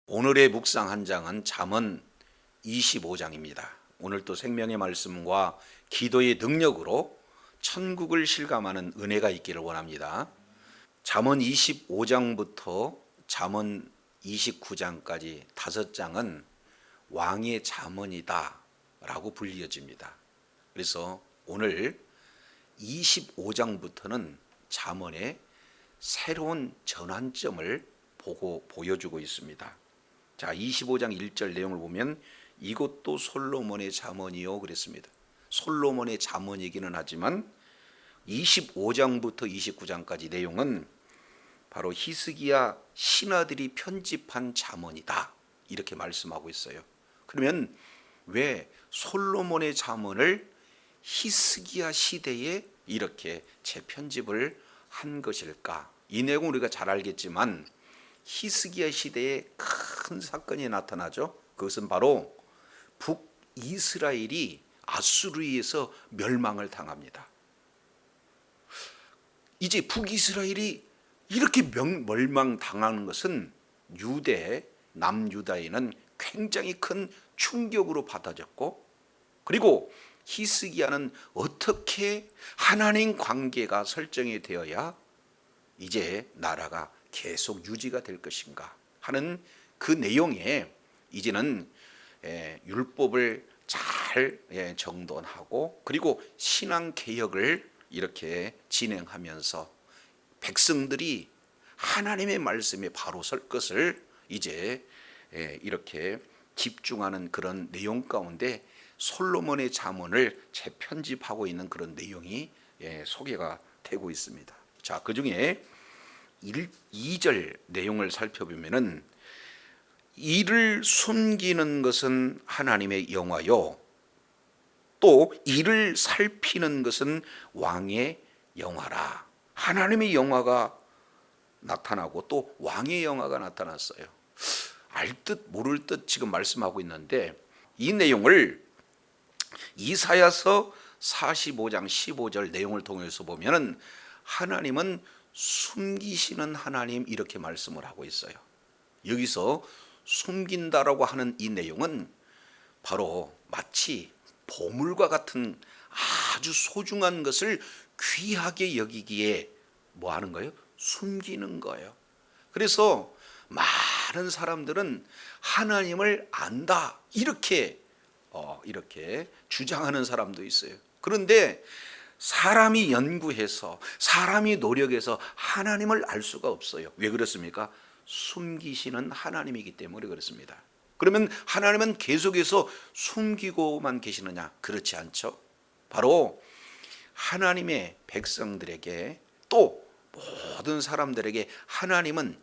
오늘의 묵상 한 장은 잠언 25장입니다. 오늘 또 생명의 말씀과 기도의 능력으로 천국을 실감하는 은혜가 있기를 원합니다. 잠언 25장부터 잠언 29장까지 5장은 왕의 잠언이다 라고 불리어집니다. 그래서 오늘 25장부터는 잠언의 새로운 전환점을 보여주고 있습니다. 자, 25장 1절 내용을 보면 이것도 솔로몬의 잠언이요 그랬습니다. 솔로몬의 잠언이기는 하지만 25장부터 29장까지 내용은 바로 히스기야 신하들이 편집한 잠언이다 이렇게 말씀하고 있어요. 그러면 왜 솔로몬의 잠언을 히스기야 시대에 이렇게 재편집을 한 것일까? 이 내용은 우리가 잘 알겠지만 히스기야 시대에 큰 사건이 나타나죠. 그것은 바로 북이스라엘이 아수르에서 멸망을 당합니다. 이제 북이스라엘이 이렇게 멸망당하는 것은 남유다에는 굉장히 큰 충격으로 받아졌고, 그리고 히스기야는 어떻게 하나님 관계가 설정이 되어야 이제 나라가 계속 유지가 될 것인가 하는 그 내용에 이제는 율법을 잘 정돈하고 그리고 신앙 개혁을 이렇게 진행하면서 백성들이 하나님의 말씀에 바로 설 것을 이제 이렇게 집중하는 그런 내용 가운데 솔로몬의 잠언을 재편집하고 있는 그런 내용이 소개가 되고 있습니다. 자, 그 중에 2절 내용을 살펴보면은 이를 숨기는 것은 하나님의 영화요 또 이를 살피는 것은 왕의 영화라. 하나님의 영화가 나타나고 또 왕의 영화가 나타났어요. 알 듯 모를 듯 지금 말씀하고 있는데 이 내용을 이사야서 45장 15절 내용을 통해서 보면은 하나님은 숨기시는 하나님 이렇게 말씀을 하고 있어요. 여기서 숨긴다라고 하는 이 내용은 바로 마치 보물과 같은 아주 소중한 것을 귀하게 여기기에 뭐 하는 거예요? 숨기는 거예요. 그래서 많은 사람들은 하나님을 안다 이렇게 주장하는 사람도 있어요. 그런데 사람이 연구해서 사람이 노력해서 하나님을 알 수가 없어요. 왜 그렇습니까? 숨기시는 하나님이기 때문에 그렇습니다. 그러면 하나님은 계속해서 숨기고만 계시느냐? 그렇지 않죠. 바로 하나님의 백성들에게 또 모든 사람들에게 하나님은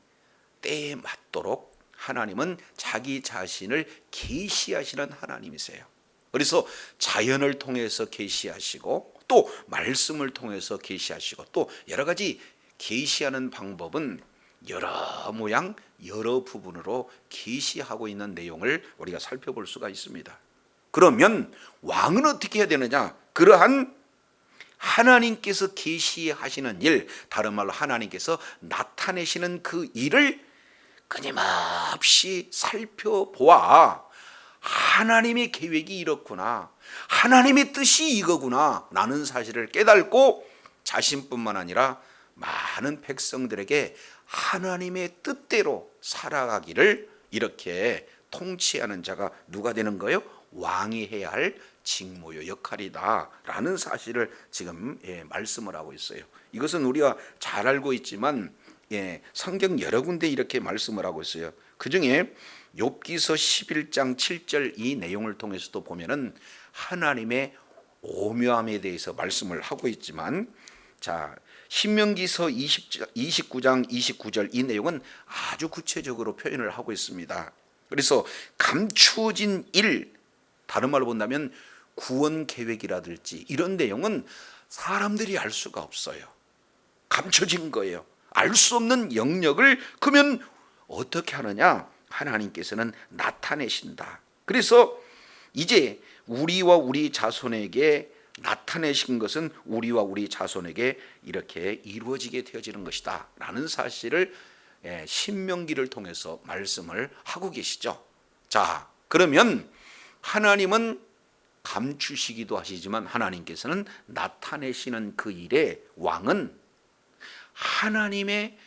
때에 맞도록 하나님은 자기 자신을 계시하시는 하나님이세요. 그래서 자연을 통해서 계시하시고 또 말씀을 통해서 계시하시고 또 여러 가지 계시하는 방법은 여러 모양 여러 부분으로 계시하고 있는 내용을 우리가 살펴볼 수가 있습니다. 그러면 왕은 어떻게 해야 되느냐? 그러한 하나님께서 계시하시는 일, 다른 말로 하나님께서 나타내시는 그 일을 끊임없이 살펴보아 하나님의 계획이 이렇구나, 하나님의 뜻이 이거구나 라는 사실을 깨닫고 자신뿐만 아니라 많은 백성들에게 하나님의 뜻대로 살아가기를 이렇게 통치하는 자가 누가 되는 거예요? 왕이 해야 할 직무요 역할이다 라는 사실을 지금 말씀을 하고 있어요. 이것은 우리가 잘 알고 있지만 성경 여러 군데 이렇게 말씀을 하고 있어요. 그 중에 욥기서 11장 7절 이 내용을 통해서도 보면은 하나님의 오묘함에 대해서 말씀을 하고 있지만, 자, 신명기서 29장 29절 이 내용은 아주 구체적으로 표현을 하고 있습니다. 그래서 감추어진 일, 다른 말로 본다면 구원 계획이라든지 이런 내용은 사람들이 알 수가 없어요. 감춰진 거예요. 알 수 없는 영역을 그러면 어떻게 하느냐? 하나님께서는 나타내신다. 그래서 이제 우리와 우리 자손에게 나타내신 것은 우리와 우리 자손에게 이렇게 이루어지게 되어지는 것이다 라는 사실을 신명기를 통해서 말씀을 하고 계시죠. 자, 그러면 하나님은 감추시기도 하시지만 하나님께서는 나타내시는 그 일에 왕은 하나님의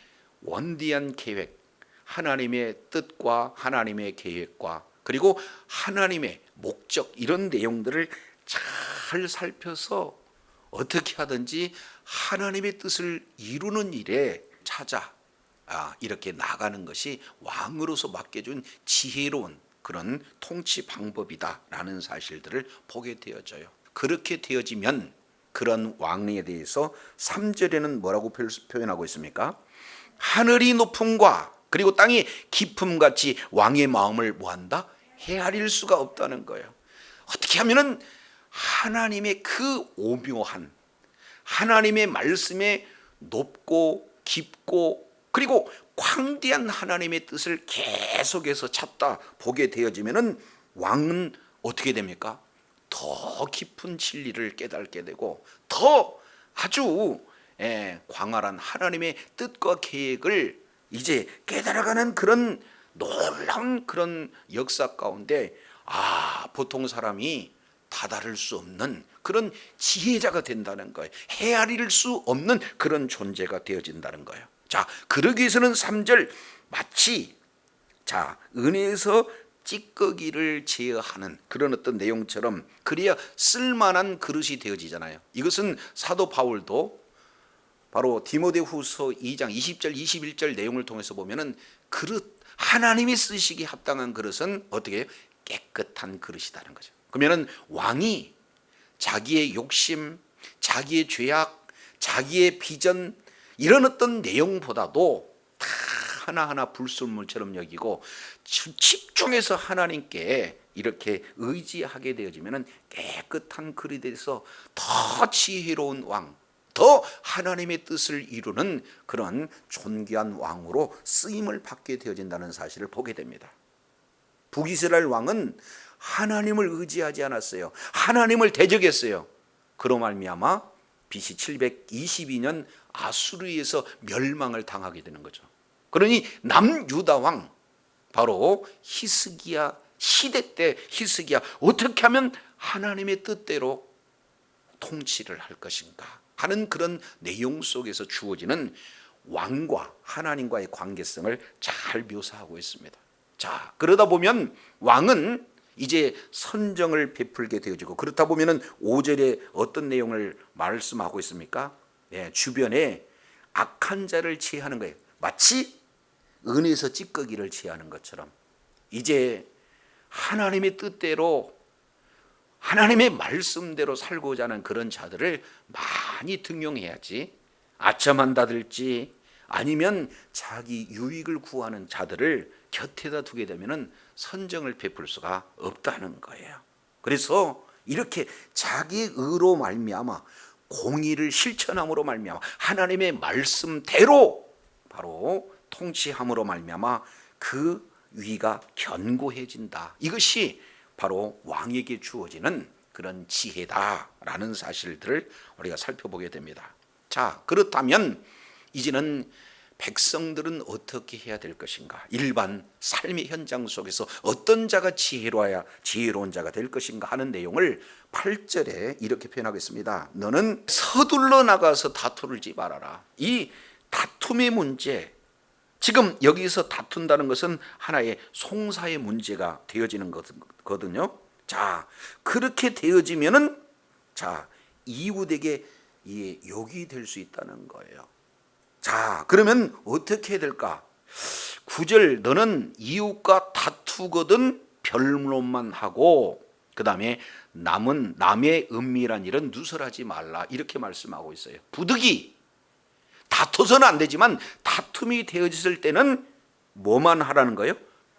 원대한 계획, 하나님의 뜻과 하나님의 계획과 그리고 하나님의 목적 이런 내용들을 잘 살펴서 어떻게 하든지 하나님의 뜻을 이루는 일에 찾아 이렇게 나가는 것이 왕으로서 맡겨준 지혜로운 그런 통치 방법이다라는 사실들을 보게 되어져요. 그렇게 되어지면 그런 왕에 대해서 3절에는 뭐라고 표현하고 있습니까? 하늘이 높음과 그리고 땅이 깊음같이 왕의 마음을 뭐한다? 헤아릴 수가 없다는 거예요. 어떻게 하면은 하나님의 그 오묘한 하나님의 말씀에 높고 깊고 그리고 광대한 하나님의 뜻을 계속해서 찾다 보게 되어지면은 왕은 어떻게 됩니까? 더 깊은 진리를 깨닫게 되고 더 아주 광활한 하나님의 뜻과 계획을 이제 깨달아가는 그런 놀라운 그런 역사 가운데 보통 사람이 다다를 수 없는 그런 지혜자가 된다는 거예요. 헤아릴 수 없는 그런 존재가 되어진다는 거예요. 자, 그러기 위해서는 3절 마치 은혜에서 찌꺼기를 제어하는 그런 어떤 내용처럼 그래야 쓸만한 그릇이 되어지잖아요. 이것은 사도 바울도 바로 디모데후서 2장 20절 21절 내용을 통해서 보면은 그릇 하나님이 쓰시기 합당한 그릇은 어떻게 해요? 깨끗한 그릇이다는 거죠. 그러면은 왕이 자기의 욕심, 자기의 죄악, 자기의 비전 이런 어떤 내용보다도 다 하나하나 불순물처럼 여기고 집중해서 하나님께 이렇게 의지하게 되어지면은 깨끗한 그릇에 대해서 더 지혜로운 왕, 더 하나님의 뜻을 이루는 그런 존귀한 왕으로 쓰임을 받게 되어진다는 사실을 보게 됩니다. 북이스라엘 왕은 하나님을 의지하지 않았어요. 하나님을 대적했어요. 그로 말미암아 BC 722년 아수르에서 멸망을 당하게 되는 거죠. 그러니 남유다 왕 바로 히스기야 시대 때 히스기야 어떻게 하면 하나님의 뜻대로 통치를 할 것인가 하는 그런 내용 속에서 주어지는 왕과 하나님과의 관계성을 잘 묘사하고 있습니다. 자, 그러다 보면 왕은 이제 선정을 베풀게 되어지고 그렇다 보면은 5절에 어떤 내용을 말씀하고 있습니까? 주변에 악한 자를 제하는 거예요. 마치 은에서 찌꺼기를 제하는 것처럼 이제 하나님의 뜻대로 하나님의 말씀대로 살고자 하는 그런 자들을 많이 등용해야지 아첨한다든지 아니면 자기 유익을 구하는 자들을 곁에다 두게 되면은 선정을 베풀 수가 없다는 거예요. 그래서 이렇게 자기의 의로 말미암아 공의를 실천함으로 말미암아 하나님의 말씀대로 바로 통치함으로 말미암아 그 위가 견고해진다. 이것이 바로 왕에게 주어지는 그런 지혜다라는 사실들을 우리가 살펴보게 됩니다. 자, 그렇다면 이제는 백성들은 어떻게 해야 될 것인가? 일반 삶의 현장 속에서 어떤 자가 지혜로운 자가 될 것인가 하는 내용을 8절에 이렇게 표현하겠습니다. 너는 서둘러 나가서 다투지 말아라. 이 다툼의 문제, 지금 여기서 다툰다는 것은 하나의 송사의 문제가 되어지는 거거든요. 자, 그렇게 되어지면은 이웃에게 욕이 될 수 있다는 거예요. 자, 그러면 어떻게 해야 될까? 9절 너는 이웃과 다투거든 변론만 하고 그 다음에 남의 은밀한 일은 누설하지 말라 이렇게 말씀하고 있어요. 부득이 다투서는 안 되지만 다툼이 되어졌을 때는 뭐만 하라는 거예요?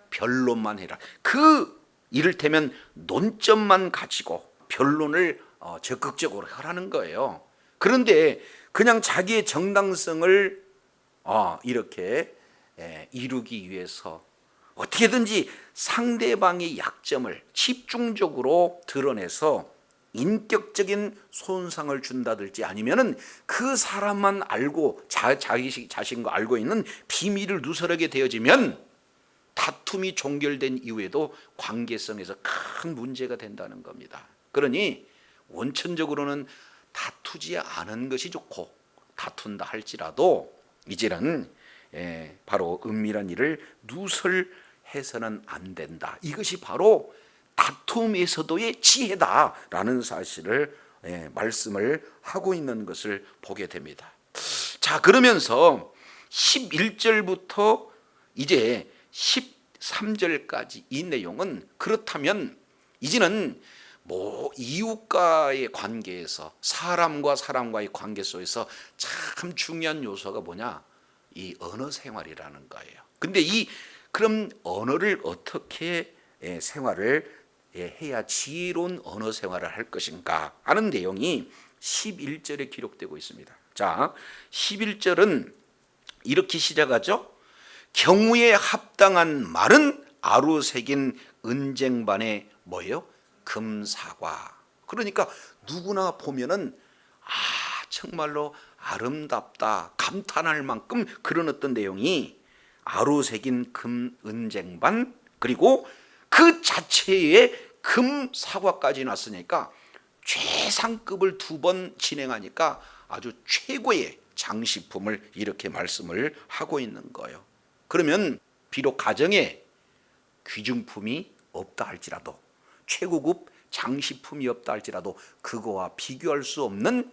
변론만 해라. 그 이를테면 논점만 가지고 변론을 적극적으로 하라는 거예요. 그런데 그냥 자기의 정당성을 이렇게 이루기 위해서 어떻게든지 상대방의 약점을 집중적으로 드러내서 인격적인 손상을 준다든지 아니면은 그 사람만 알고 자기 자신과 알고 있는 비밀을 누설하게 되어지면 다툼이 종결된 이후에도 관계성에서 큰 문제가 된다는 겁니다. 그러니 원천적으로는 다투지 않은 것이 좋고, 다툰다 할지라도 이제는 바로 은밀한 일을 누설해서는 안 된다. 이것이 바로 다툼에서도의 지혜다라는 사실을 말씀을 하고 있는 것을 보게 됩니다. 자, 그러면서 11절부터 이제 13절까지 이 내용은, 그렇다면 이제는 뭐 이웃과의 관계에서, 사람과 사람과의 관계 속에서 참 중요한 요소가 뭐냐? 이 언어 생활이라는 거예요. 근데 그럼 언어를 어떻게 생활을 해야 지혜로운 언어 생활을 할 것인가 하는 내용이 11절에 기록되고 있습니다. 자, 11절은 이렇게 시작하죠. 경우에 합당한 말은 아루새긴 은쟁반의 뭐예요? 금사과. 그러니까 누구나 보면은 정말로 아름답다, 감탄할 만큼 그런 어떤 내용이 아루새긴 은쟁반, 그리고 그 자체에 금사과까지 났으니까 최상급을 2번 진행하니까 아주 최고의 장식품을 이렇게 말씀을 하고 있는 거예요. 그러면 비록 가정에 귀중품이 없다 할지라도, 최고급 장식품이 없다 할지라도 그거와 비교할 수 없는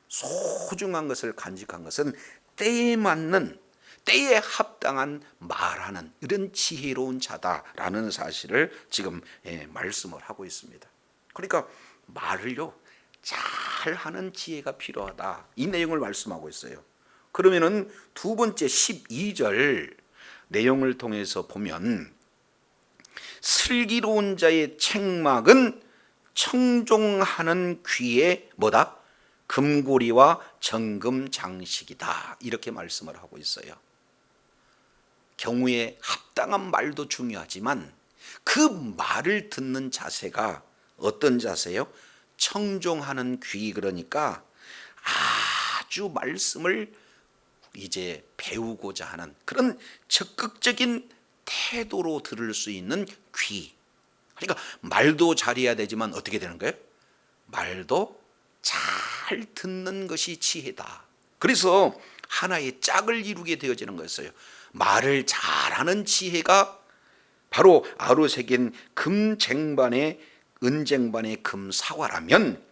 소중한 것을 간직한 것은 때에 맞는, 때에 합당한 말하는 이런 지혜로운 자다라는 사실을 지금 말씀을 하고 있습니다. 그러니까 말을요 잘하는 지혜가 필요하다, 이 내용을 말씀하고 있어요. 그러면은 두 번째 12절 내용을 통해서 보면, 슬기로운 자의 책망은 청종하는 귀에 뭐다? 금고리와 정금 장식이다, 이렇게 말씀을 하고 있어요. 경우에 합당한 말도 중요하지만 그 말을 듣는 자세가 어떤 자세요? 청종하는 귀, 그러니까 아주 말씀을 이제 배우고자 하는 그런 적극적인 태도로 들을 수 있는 귀. 그러니까 말도 잘해야 되지만 어떻게 되는 거예요? 말도 잘 듣는 것이 지혜다. 그래서 하나의 짝을 이루게 되어지는 거였어요. 말을 잘하는 지혜가 바로 아루새긴 금쟁반의 은쟁반의 금사과라면,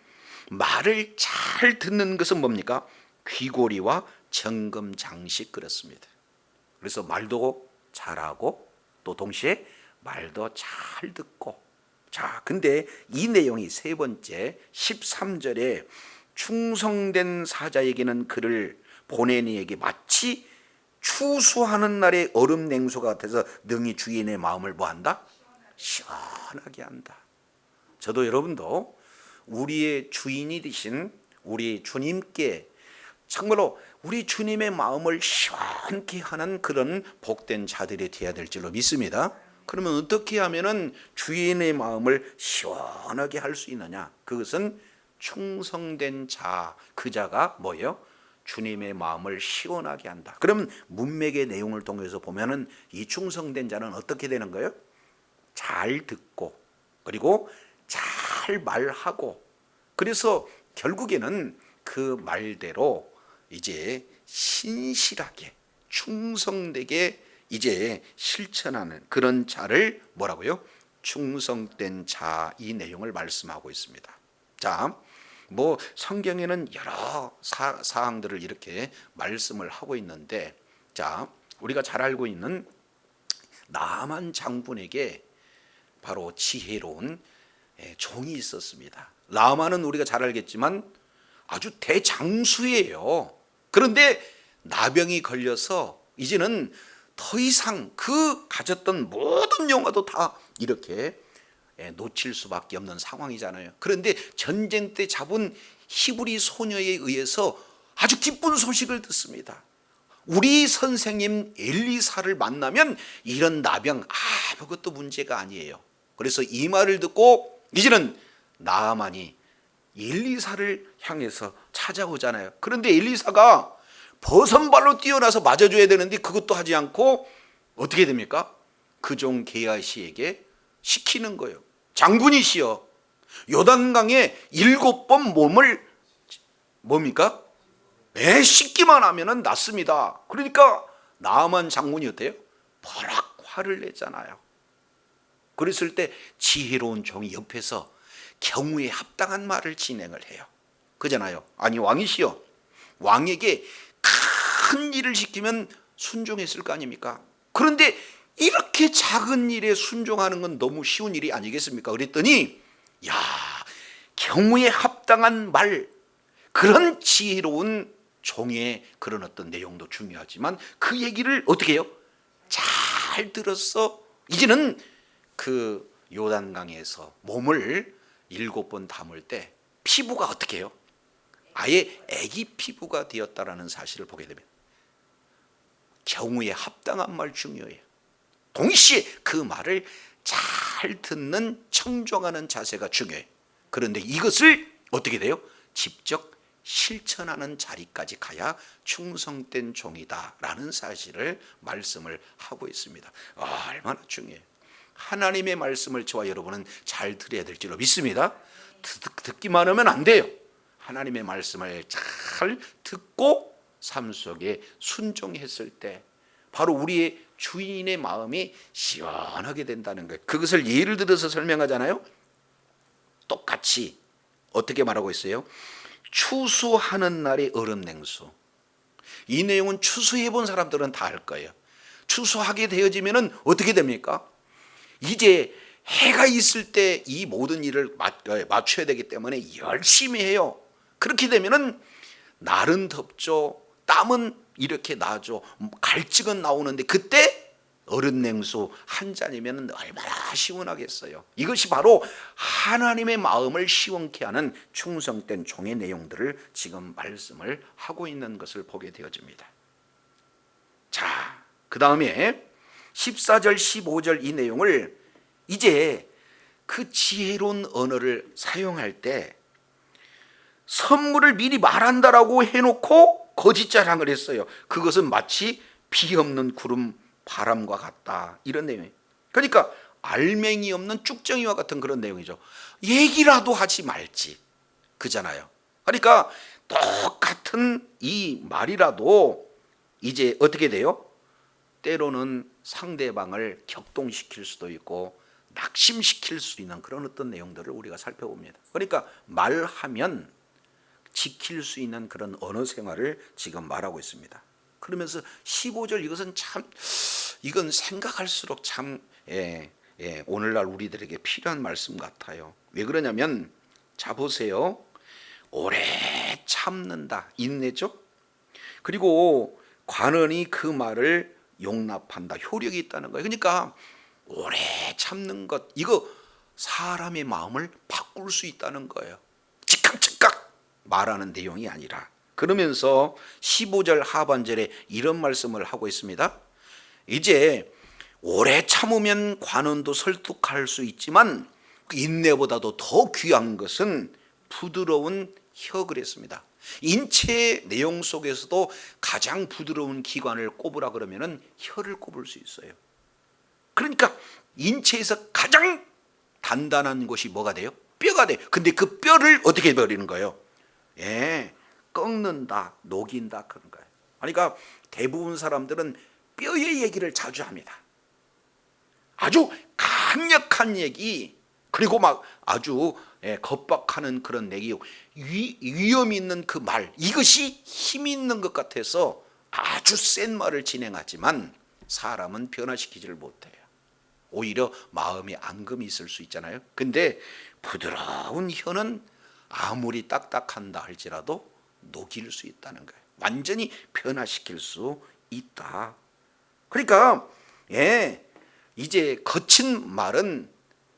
말을 잘 듣는 것은 뭡니까? 귀고리와 정금 장식, 그렇습니다. 그래서 말도 잘하고 또 동시에 말도 잘 듣고. 자, 근데 이 내용이 세 번째 13절에 충성된 사자에게는 그를 보낸 이에게 마치 추수하는 날의 얼음 냉수 같아서 능히 주인의 마음을 뭐한다? 시원하게 한다. 저도 여러분도 우리의 주인이 되신 우리 주님께 정말로 우리 주님의 마음을 시원케 하는 그런 복된 자들이 되어야 될 줄로 믿습니다. 그러면 어떻게 하면은 주인의 마음을 시원하게 할 수 있느냐? 그것은 충성된 자, 그 자가 뭐예요? 주님의 마음을 시원하게 한다. 그러면 문맥의 내용을 통해서 보면은 이 충성된 자는 어떻게 되는 거예요? 잘 듣고, 그리고 잘 말하고, 그래서 결국에는 그 말대로 이제 신실하게 충성되게 이제 실천하는 그런 자를 뭐라고요? 충성된 자, 이 내용을 말씀하고 있습니다. 자, 뭐 성경에는 여러 사항들을 이렇게 말씀을 하고 있는데, 자, 우리가 잘 알고 있는 나만 장군에게 바로 지혜로운 종이 있었습니다. 나만은 우리가 잘 알겠지만 아주 대장수예요. 그런데 나병이 걸려서 이제는 더 이상 그 가졌던 모든 영화도 다 이렇게 놓칠 수밖에 없는 상황이잖아요. 그런데 전쟁 때 잡은 히브리 소녀에 의해서 아주 기쁜 소식을 듣습니다. 우리 선생님 엘리사를 만나면 이런 나병 아무것도 문제가 아니에요. 그래서 이 말을 듣고 이제는 나아만이 엘리사를 향해서 찾아오잖아요. 그런데 엘리사가 버선발로 뛰어나서 맞아줘야 되는데 그것도 하지 않고 어떻게 됩니까? 그 종 게하시에게 시키는 거예요. 장군이시여, 요단강에 7번 몸을 뭡니까? 씻기만 하면은 낫습니다. 그러니까 나아만 장군이 어때요? 버럭 화를 내잖아요. 그랬을 때 지혜로운 종이 옆에서 경우에 합당한 말을 진행을 해요. 그잖아요. 아니 왕이시여, 왕에게 큰 일을 시키면 순종했을 거 아닙니까? 그런데 이렇게 작은 일에 순종하는 건 너무 쉬운 일이 아니겠습니까? 그랬더니 야, 경우에 합당한 말, 그런 지혜로운 종의 그런 어떤 내용도 중요하지만 그 얘기를 어떻게 해요? 잘 들어서 이제는 그 요단강에서 몸을 7번 담을 때 피부가 어떻게 해요? 아예 애기 피부가 되었다라는 사실을 보게 되면 경우에 합당한 말 중요해요. 동시에 그 말을 잘 듣는 청종하는 자세가 중요해요. 그런데 이것을 어떻게 돼요? 직접 실천하는 자리까지 가야 충성된 종이다라는 사실을 말씀을 하고 있습니다. 얼마나 중요해요. 하나님의 말씀을 저와 여러분은 잘 들어야 될 줄로 믿습니다. 듣기만 하면 안 돼요. 하나님의 말씀을 잘 듣고 삶 속에 순종했을 때 바로 우리의 주인의 마음이 시원하게 된다는 거예요. 그것을 예를 들어서 설명하잖아요. 똑같이 어떻게 말하고 있어요? 추수하는 날의 얼음 냉수. 이 내용은 추수해 본 사람들은 다 알 거예요. 추수하게 되어지면은 어떻게 됩니까? 이제 해가 있을 때 이 모든 일을 맞춰야 되기 때문에 열심히 해요. 그렇게 되면은 날은 덥죠. 땀은 이렇게 나죠. 갈증은 나오는데 그때 얼음 냉수 한 잔이면 얼마나 시원하겠어요. 이것이 바로 하나님의 마음을 시원케 하는 충성된 종의 내용들을 지금 말씀을 하고 있는 것을 보게 되어집니다. 자, 그 다음에 14절 15절 이 내용을 이제 그 지혜로운 언어를 사용할 때 선물을 미리 말한다라고 해놓고 거짓 자랑을 했어요. 그것은 마치 비 없는 구름 바람과 같다, 이런 내용이에요. 그러니까 알맹이 없는 쭉정이와 같은 그런 내용이죠. 얘기라도 하지 말지, 그잖아요. 그러니까 똑같은 이 말이라도 이제 어떻게 돼요? 때로는 상대방을 격동시킬 수도 있고 낙심시킬 수 있는 그런 어떤 내용들을 우리가 살펴봅니다. 그러니까 말하면 지킬 수 있는 그런 언어 생활을 지금 말하고 있습니다. 그러면서 15절 이것은 참, 이건 생각할수록 참 오늘날 우리들에게 필요한 말씀 같아요. 왜 그러냐면 자 보세요. 오래 참는다, 인내죠. 그리고 관원이 그 말을 용납한다, 효력이 있다는 거예요. 그러니까 오래 참는 것, 이거 사람의 마음을 바꿀 수 있다는 거예요. 즉각 말하는 내용이 아니라. 그러면서 15절 하반절에 이런 말씀을 하고 있습니다. 이제 오래 참으면 관원도 설득할 수 있지만 인내보다도 더 귀한 것은 부드러운 혀, 그랬습니다. 인체의 내용 속에서도 가장 부드러운 기관을 꼽으라 그러면은 혀를 꼽을 수 있어요. 그러니까 인체에서 가장 단단한 곳이 뭐가 돼요? 뼈가 돼요. 근데 그 뼈를 어떻게 해버리는 거예요? 꺾는다, 녹인다, 그런 거예요. 그러니까 대부분 사람들은 뼈의 얘기를 자주 합니다. 아주 강력한 얘기, 그리고 막 아주 겁박하는 그런 내용, 위험 있는 그 말, 이것이 힘 있는 것 같아서 아주 센 말을 진행하지만 사람은 변화시키지를 못해요. 오히려 마음에 앙금이 있을 수 있잖아요. 근데 부드러운 혀는 아무리 딱딱한다 할지라도 녹일 수 있다는 거예요. 완전히 변화시킬 수 있다. 그러니까 이제 거친 말은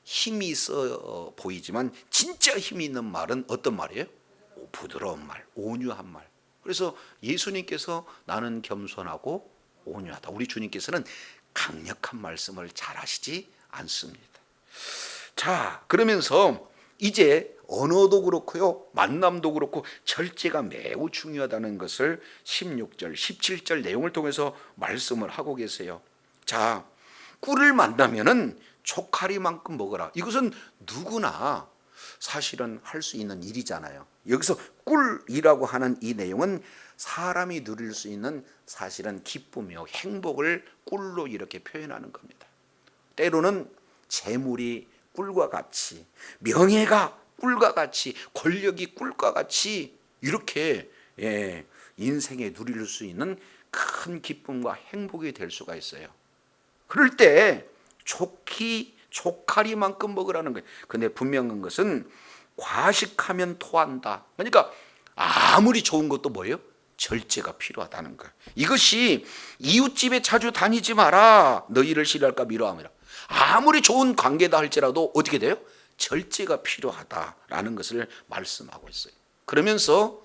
힘이 있어 보이지만 진짜 힘이 있는 말은 어떤 말이에요? 부드러운 말, 온유한 말. 그래서 예수님께서 나는 겸손하고 온유하다. 우리 주님께서는 강력한 말씀을 잘 하시지 않습니다. 자, 그러면서 이제 언어도 그렇고요, 만남도 그렇고 절제가 매우 중요하다는 것을 16절, 17절 내용을 통해서 말씀을 하고 계세요. 자, 꿀을 만나면은 초카리만큼 먹어라. 이것은 누구나 사실은 할 수 있는 일이잖아요. 여기서 꿀이라고 하는 이 내용은 사람이 누릴 수 있는 사실은 기쁨이요, 행복을 꿀로 이렇게 표현하는 겁니다. 때로는 재물이 꿀과 같이, 명예가 꿀과 같이, 권력이 꿀과 같이 이렇게 인생에 누릴 수 있는 큰 기쁨과 행복이 될 수가 있어요. 그럴 때 초카리만큼 먹으라는 거예요. 근데 분명한 것은 과식하면 토한다. 그러니까 아무리 좋은 것도 뭐예요? 절제가 필요하다는 거예요. 이것이 이웃집에 자주 다니지 마라. 너희를 싫어할까 미워함이라. 아무리 좋은 관계다 할지라도 어떻게 돼요? 절제가 필요하다라는 것을 말씀하고 있어요. 그러면서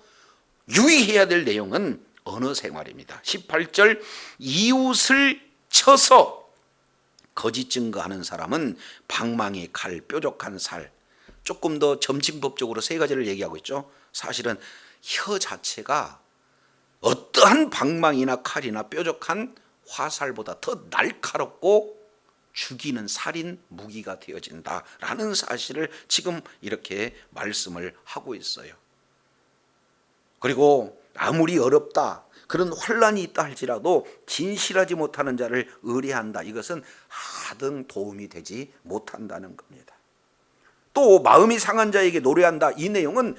유의해야 될 내용은 언어 생활입니다. 18절, 이웃을 쳐서 거짓 증거하는 사람은 방망이, 칼, 뾰족한 살, 조금 더 점진법적으로 세 가지를 얘기하고 있죠. 사실은 혀 자체가 어떠한 방망이나 칼이나 뾰족한 화살보다 더 날카롭고 죽이는 살인 무기가 되어진다라는 사실을 지금 이렇게 말씀을 하고 있어요. 그리고 아무리 어렵다, 그런 환란이 있다 할지라도 진실하지 못하는 자를 의뢰한다. 이것은 하등 도움이 되지 못한다는 겁니다. 또 마음이 상한 자에게 노래한다. 이 내용은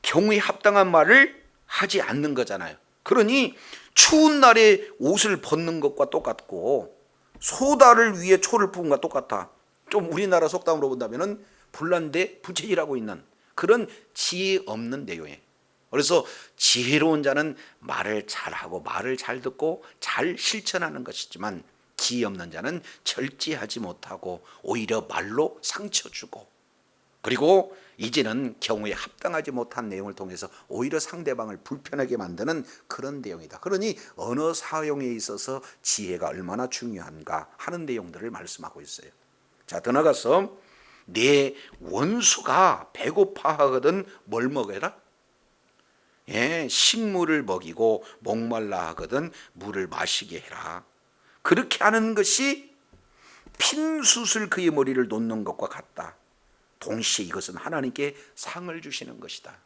경우에 합당한 말을 하지 않는 거잖아요. 그러니 추운 날에 옷을 벗는 것과 똑같고 소다를 위해 초를 부은 것과 똑같아. 좀 우리나라 속담으로 본다면 불난데 부채질하고 있는 그런 지혜 없는 내용이에요. 그래서 지혜로운 자는 말을 잘하고 말을 잘 듣고 잘 실천하는 것이지만 지혜 없는 자는 절제하지 못하고 오히려 말로 상처 주고, 그리고 이제는 경우에 합당하지 못한 내용을 통해서 오히려 상대방을 불편하게 만드는 그런 내용이다. 그러니 언어 사용에 있어서 지혜가 얼마나 중요한가 하는 내용들을 말씀하고 있어요. 자, 더 나가서 내 원수가 배고파하거든 뭘 먹여라? 식물을 먹이고 목말라 하거든 물을 마시게 해라. 그렇게 하는 것이 핀 숯을 그의 머리를 놓는 것과 같다. 동시에 이것은 하나님께 상을 주시는 것이다.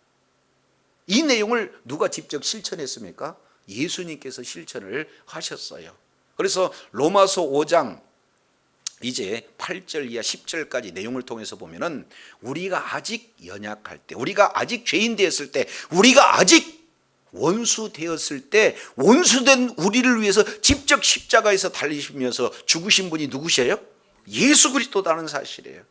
이 내용을 누가 직접 실천했습니까? 예수님께서 실천을 하셨어요. 그래서 로마서 5장 이제 8절 이하 10절까지 내용을 통해서 보면은 우리가 아직 연약할 때, 우리가 아직 죄인 되었을 때, 우리가 아직 원수 되었을 때 원수된 우리를 위해서 직접 십자가에서 달리시면서 죽으신 분이 누구세요? 예수 그리스도라는 사실이에요.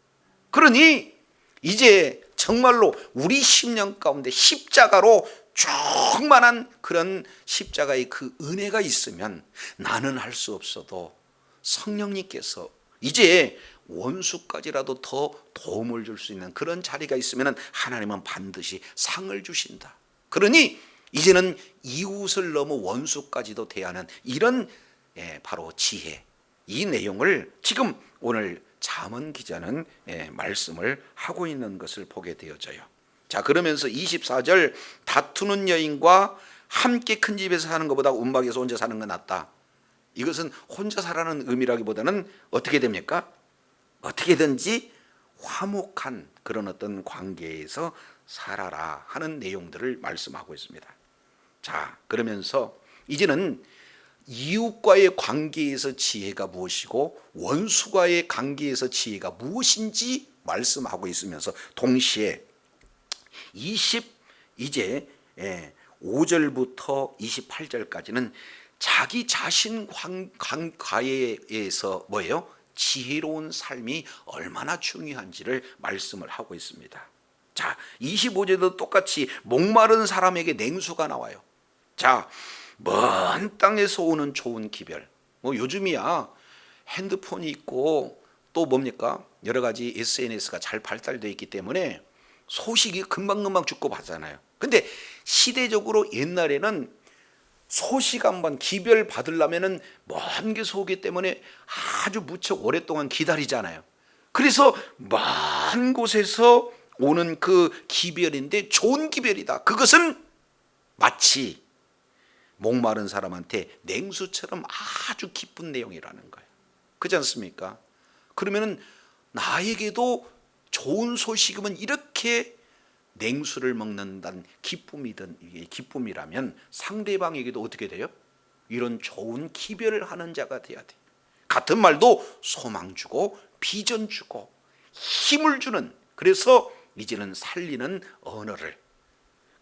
그러니 이제 정말로 우리 심령 가운데 십자가로 충만한 그런 십자가의 그 은혜가 있으면 나는 할 수 없어도 성령님께서 이제 원수까지라도 더 도움을 줄 수 있는 그런 자리가 있으면 하나님은 반드시 상을 주신다. 그러니 이제는 이웃을 넘어 원수까지도 대하는 이런 바로 지혜, 이 내용을 지금 오늘 잠언 기자는 말씀을 하고 있는 것을 보게 되어져요. 자, 그러면서 24절, 다투는 여인과 함께 큰 집에서 사는 것보다 움막에서 혼자 사는 건 낫다. 이것은 혼자 살라는 의미라기보다는 어떻게 됩니까? 어떻게든지 화목한 그런 어떤 관계에서 살아라 하는 내용들을 말씀하고 있습니다. 자, 그러면서 이제는 이웃과의 관계에서 지혜가 무엇이고 원수와의 관계에서 지혜가 무엇인지 말씀하고 있으면서 동시에 이제 5절부터 28절까지는 자기 자신 관계에서 뭐예요? 지혜로운 삶이 얼마나 중요한지를 말씀을 하고 있습니다. 자, 25절도 똑같이 목마른 사람에게 냉수가 나와요. 자, 먼 땅에서 오는 좋은 기별. 요즘이야 핸드폰이 있고 또 뭡니까? 여러 가지 SNS가 잘 발달되어 있기 때문에 소식이 금방금방 주고받잖아요. 근데 시대적으로 옛날에는 소식 한번 기별 받으려면은 먼 곳에 오기 때문에 아주 무척 오랫동안 기다리잖아요. 그래서 먼 곳에서 오는 그 기별인데 좋은 기별이다. 그것은 마치 목마른 사람한테 냉수처럼 아주 기쁜 내용이라는 거예요. 그렇지 않습니까? 그러면은 나에게도 좋은 소식이면 이렇게 냉수를 먹는다는 기쁨이라면 상대방에게도 어떻게 돼요? 이런 좋은 기별을 하는 자가 돼야 돼. 같은 말도 소망 주고 비전 주고 힘을 주는, 그래서 이제는 살리는 언어를,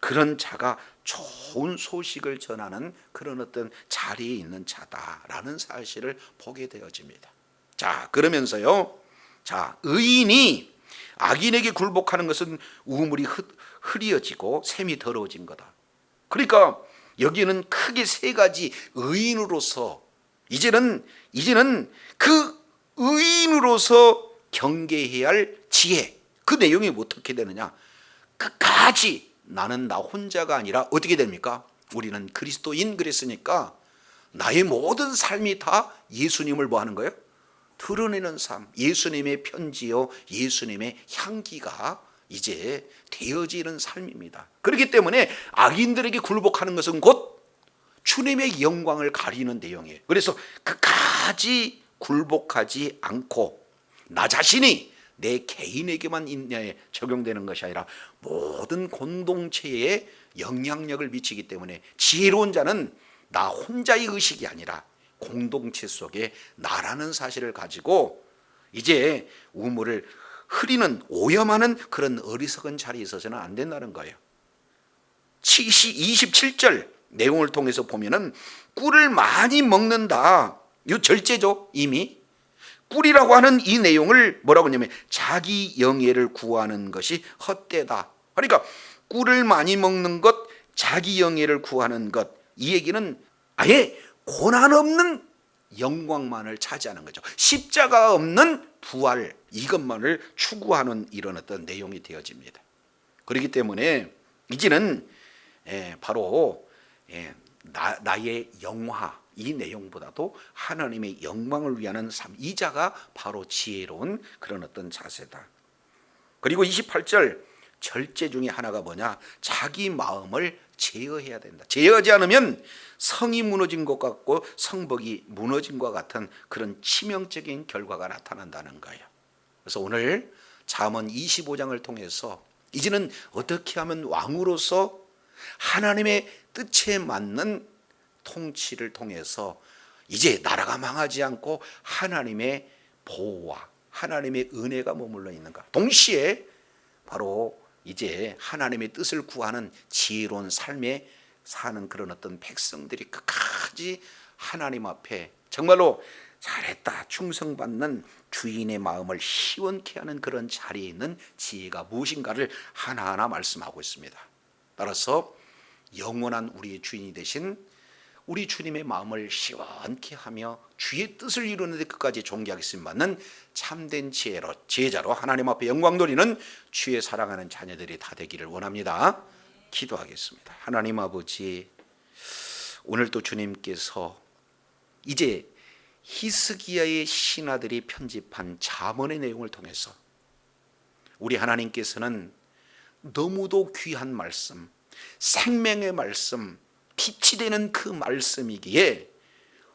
그런 자가 좋은 소식을 전하는 그런 어떤 자리에 있는 자다라는 사실을 보게 되어집니다. 자, 그러면서요, 자, 의인이 악인에게 굴복하는 것은 우물이 흐려지고 샘이 더러워진 거다. 그러니까 여기는 크게 세 가지 의인으로서 이제는 그 의인으로서 경계해야 할 지혜, 그 내용이 어떻게 되느냐? 끝까지 나는 나 혼자가 아니라 어떻게 됩니까? 우리는 그리스도인 그랬으니까 나의 모든 삶이 다 예수님을 뭐 하는 거예요? 드러내는 삶, 예수님의 편지요, 예수님의 향기가 이제 되어지는 삶입니다. 그렇기 때문에 악인들에게 굴복하는 것은 곧 주님의 영광을 가리는 내용이에요. 그래서 끝까지 굴복하지 않고 나 자신이 내 개인에게만 적용되는 것이 아니라 모든 공동체에 영향력을 미치기 때문에 지혜로운 자는 나 혼자의 의식이 아니라 공동체 속에 나라는 사실을 가지고 이제 우물을 흐리는 오염하는 그런 어리석은 자리에 있어서는 안 된다는 거예요. 27절 내용을 통해서 보면은 꿀을 많이 먹는다. 이 절제죠. 이미 꿀이라고 하는 이 내용을 뭐라고 하냐면 자기 영예를 구하는 것이 헛되다. 그러니까 꿀을 많이 먹는 것, 자기 영예를 구하는 것, 이 얘기는 아예 고난 없는 영광만을 차지하는 거죠. 십자가 없는 부활, 이것만을 추구하는 이런 어떤 내용이 되어집니다. 그렇기 때문에 이제는 바로 나의 영화, 이 내용보다도 하나님의 영광을 위하는 삶, 이 자가 바로 지혜로운 그런 어떤 자세다. 그리고 28절 절제 중에 하나가 뭐냐? 자기 마음을 제어해야 된다. 제어하지 않으면 성이 무너진 것 같고 성벽이 무너진 것 같은 그런 치명적인 결과가 나타난다는 거예요. 그래서 오늘 잠언 25장을 통해서 이제는 어떻게 하면 왕으로서 하나님의 뜻에 맞는 통치를 통해서 이제 나라가 망하지 않고 하나님의 보호와 하나님의 은혜가 머물러 있는가. 동시에 바로 이제 하나님의 뜻을 구하는 지혜로운 삶에 사는 그런 어떤 백성들이 끝까지 하나님 앞에 정말로 잘했다 충성받는 주인의 마음을 시원케 하는 그런 자리에 있는 지혜가 무엇인가를 하나하나 말씀하고 있습니다. 따라서 영원한 우리의 주인이 되신 우리 주님의 마음을 시원케 하며 주의 뜻을 이루는 데 끝까지 존귀하겠습니다는 참된 지혜자로 하나님 앞에 영광 돌리는 주의 사랑하는 자녀들이 다 되기를 원합니다. 기도하겠습니다. 하나님 아버지, 오늘도 주님께서 이제 히스기야의 신하들이 편집한 잠언의 내용을 통해서 우리 하나님께서는 너무도 귀한 말씀, 생명의 말씀, 빛이 되는 그 말씀이기에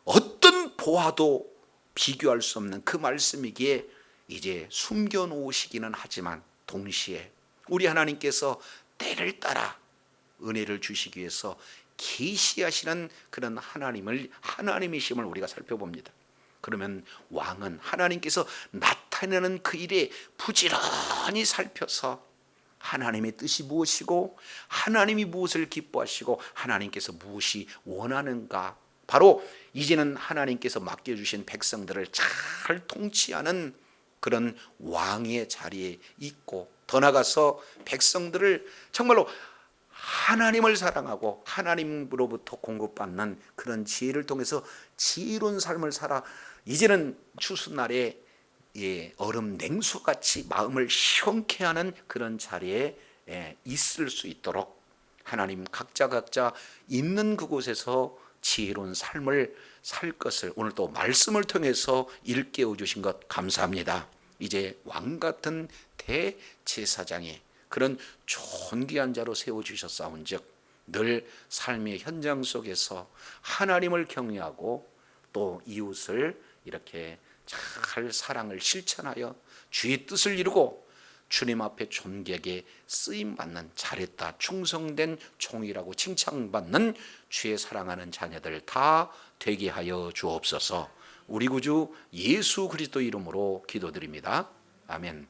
어떤 보아도 비교할 수 없는 그 말씀이기에 이제 숨겨놓으시기는 하지만 동시에 우리 하나님께서 때를 따라 은혜를 주시기 위해서 계시하시는 그런 하나님이심을 우리가 살펴봅니다. 그러면 왕은 하나님께서 나타내는 그 일에 부지런히 살펴서 하나님의 뜻이 무엇이고 하나님이 무엇을 기뻐하시고 하나님께서 무엇이 원하는가, 바로 이제는 하나님께서 맡겨주신 백성들을 잘 통치하는 그런 왕의 자리에 있고, 더 나아가서 백성들을 정말로 하나님을 사랑하고 하나님으로부터 공급받는 그런 지혜를 통해서 지혜로운 삶을 살아 이제는 추수날에 얼음 냉수같이 마음을 시원케 하는 그런 자리에 있을 수 있도록 하나님 각자 있는 그곳에서 지혜로운 삶을 살 것을 오늘 또 말씀을 통해서 일깨워 주신 것 감사합니다. 이제 왕같은 대제사장이 그런 존귀한 자로 세워주셨사온즉 늘 삶의 현장 속에서 하나님을 경외하고 또 이웃을 이렇게 잘 사랑을 실천하여 주의 뜻을 이루고 주님 앞에 존귀하게 쓰임받는 잘했다 충성된 종이라고 칭찬받는 주의 사랑하는 자녀들 다 되게 하여 주옵소서. 우리 구주 예수 그리스도 이름으로 기도드립니다. 아멘.